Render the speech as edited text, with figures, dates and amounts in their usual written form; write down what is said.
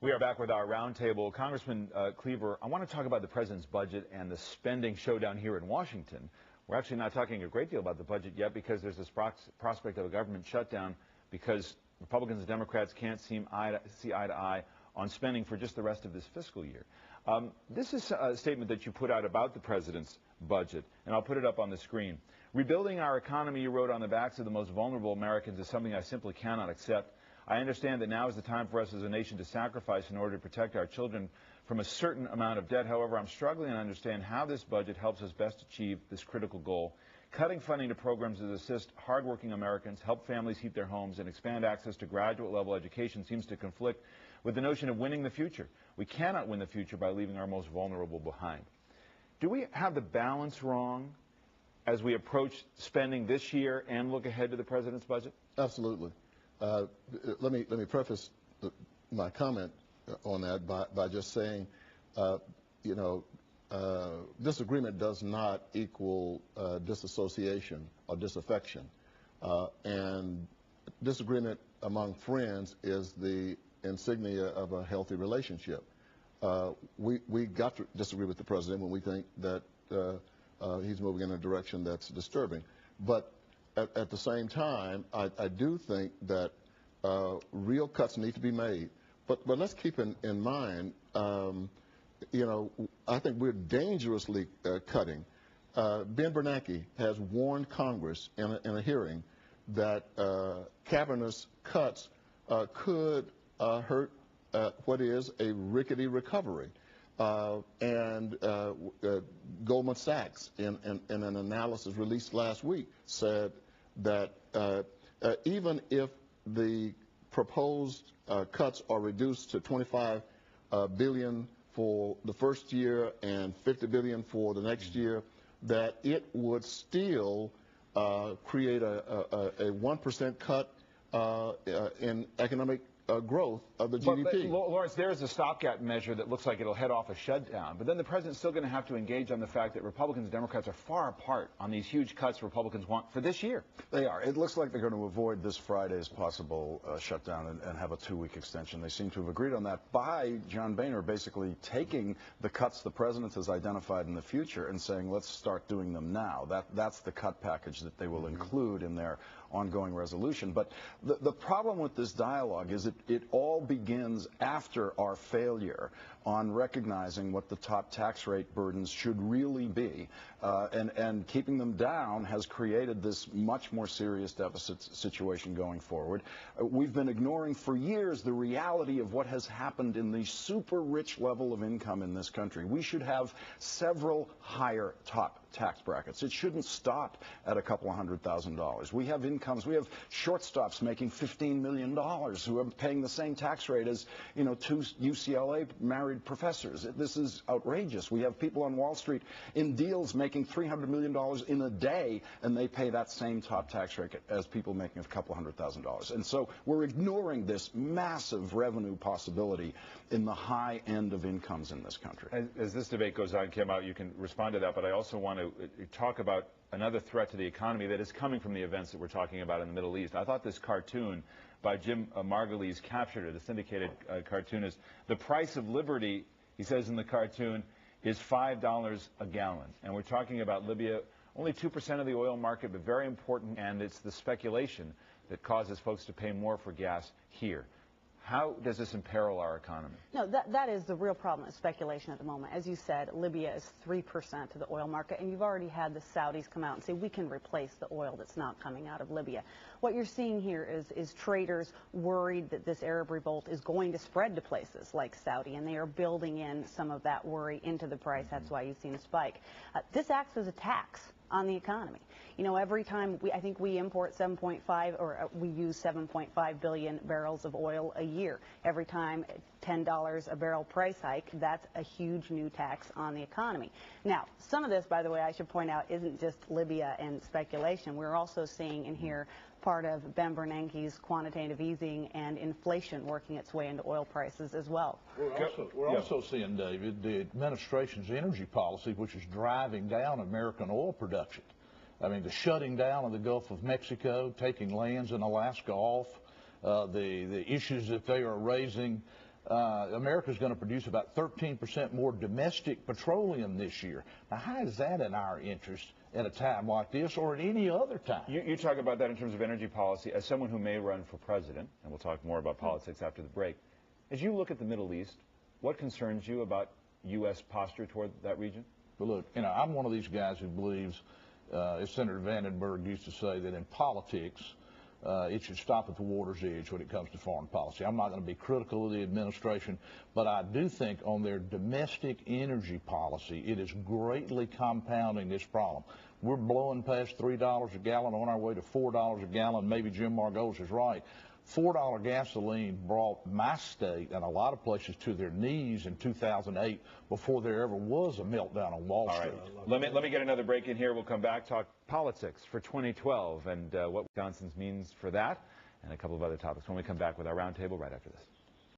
We are back with our roundtable. Congressman Cleaver, I want to talk about the president's budget and the spending showdown here in Washington. We're actually not talking a great deal about the budget yet because there's this prospect of a government shutdown because Republicans and Democrats can't see eye to eye on spending for just the rest of this fiscal year. This is a statement that you put out about the president's budget, and I'll put it up on the screen. Rebuilding our economy, you wrote, on the backs of the most vulnerable Americans is something I simply cannot accept. I understand that now is the time for us as a nation to sacrifice in order to protect our children from a certain amount of debt. However, I'm struggling to understand how this budget helps us best achieve this critical goal. Cutting funding to programs that assist hardworking Americans, help families heat their homes, and expand access to graduate-level education seems to conflict with the notion of winning the future. We cannot win the future by leaving our most vulnerable behind. Do we have the balance wrong as we approach spending this year and look ahead to the president's budget? Absolutely. Let me preface my comment on that by just saying, disagreement does not equal disassociation or disaffection, and disagreement among friends is the insignia of a healthy relationship. We got to disagree with the president when we think that he's moving in a direction that's disturbing, but at the same time, I do think that real cuts need to be made. But let's keep in mind, I think we're dangerously cutting. Ben Bernanke has warned Congress in a hearing that cavernous cuts could hurt what is a rickety recovery. And Goldman Sachs, in an analysis released last week, said that even if the proposed cuts are reduced to $25 billion for the first year and $50 billion for the next year, that it would still create a 1% cut in economic growth of the GDP. But Lawrence, there is a stopgap measure that looks like it'll head off a shutdown. But then the president's still going to have to engage on the fact that Republicans and Democrats are far apart on these huge cuts Republicans want for this year. They are. It looks like they're going to avoid this Friday's possible shutdown and have a 2-week extension. They seem to have agreed on that by John Boehner basically taking the cuts the president has identified in the future and saying, let's start doing them now. That's the cut package that they will include in their ongoing resolution. But the problem with this dialogue is it all begins after our failure on recognizing what the top tax rate burdens should really be. And keeping them down has created this much more serious deficit situation going forward. We've been ignoring for years the reality of what has happened in the super rich level of income in this country. We should have several higher top tax brackets. It shouldn't stop at a couple of $100,000. We have incomes, we have shortstops making $15 million who are paying the same tax rate as, 2 UCLA married professors. This is outrageous. We have people on Wall Street in deals making $300 million in a day, and they pay that same top tax rate as people making a couple $100,000. And so we're ignoring this massive revenue possibility in the high end of incomes in this country. As this debate goes on, Kim, you can respond to that, but I also want to talk about another threat to the economy that is coming from the events that we're talking about in the Middle East. I thought this cartoon by Jim Margulies captured it, a syndicated cartoonist. The price of liberty, he says in the cartoon, is $5 a gallon. And we're talking about Libya, only 2% of the oil market, but very important, and it's the speculation that causes folks to pay more for gas here. How does this imperil our economy? No, that is the real problem, is speculation at the moment. As you said, Libya is 3% of the oil market, and you've already had the Saudis come out and say, we can replace the oil that's not coming out of Libya. What you're seeing here is traders worried that this Arab revolt is going to spread to places like Saudi, and they are building in some of that worry into the price. That's why you've seen a spike. This acts as a tax on the economy. Every time I think we import 7.5, or we use 7.5 billion barrels of oil a year. Every time $10 a barrel price hike, that's a huge new tax on the economy. Now, some of this, by the way, I should point out, isn't just Libya and speculation. We're also seeing in here part of Ben Bernanke's quantitative easing and inflation working its way into oil prices as well. We're also seeing, David, the administration's energy policy, which is driving down American oil production. I mean, the shutting down of the Gulf of Mexico, taking lands in Alaska off, the issues that they are raising America's going to produce about 13% more domestic petroleum this year. Now, how is that in our interest at a time like this or at any other time? You talk about that in terms of energy policy. As someone who may run for president, and we'll talk more about politics after the break, as you look at the Middle East, what concerns you about U.S. posture toward that region? But look, I'm one of these guys who believes, as Senator Vandenberg used to say, that in politics, it should stop at the water's edge when it comes to foreign policy. I'm not going to be critical of the administration, but I do think on their domestic energy policy, it is greatly compounding this problem. We're blowing past $3 a gallon, on our way to $4 a gallon. Maybe Jim Margolis is right. $4 gasoline brought my state and a lot of places to their knees in 2008 before there ever was a meltdown on Wall Street. All right. Let me get another break in here. We'll come back, talk politics for 2012 and what Wisconsin's means for that and a couple of other topics when we come back with our roundtable right after this.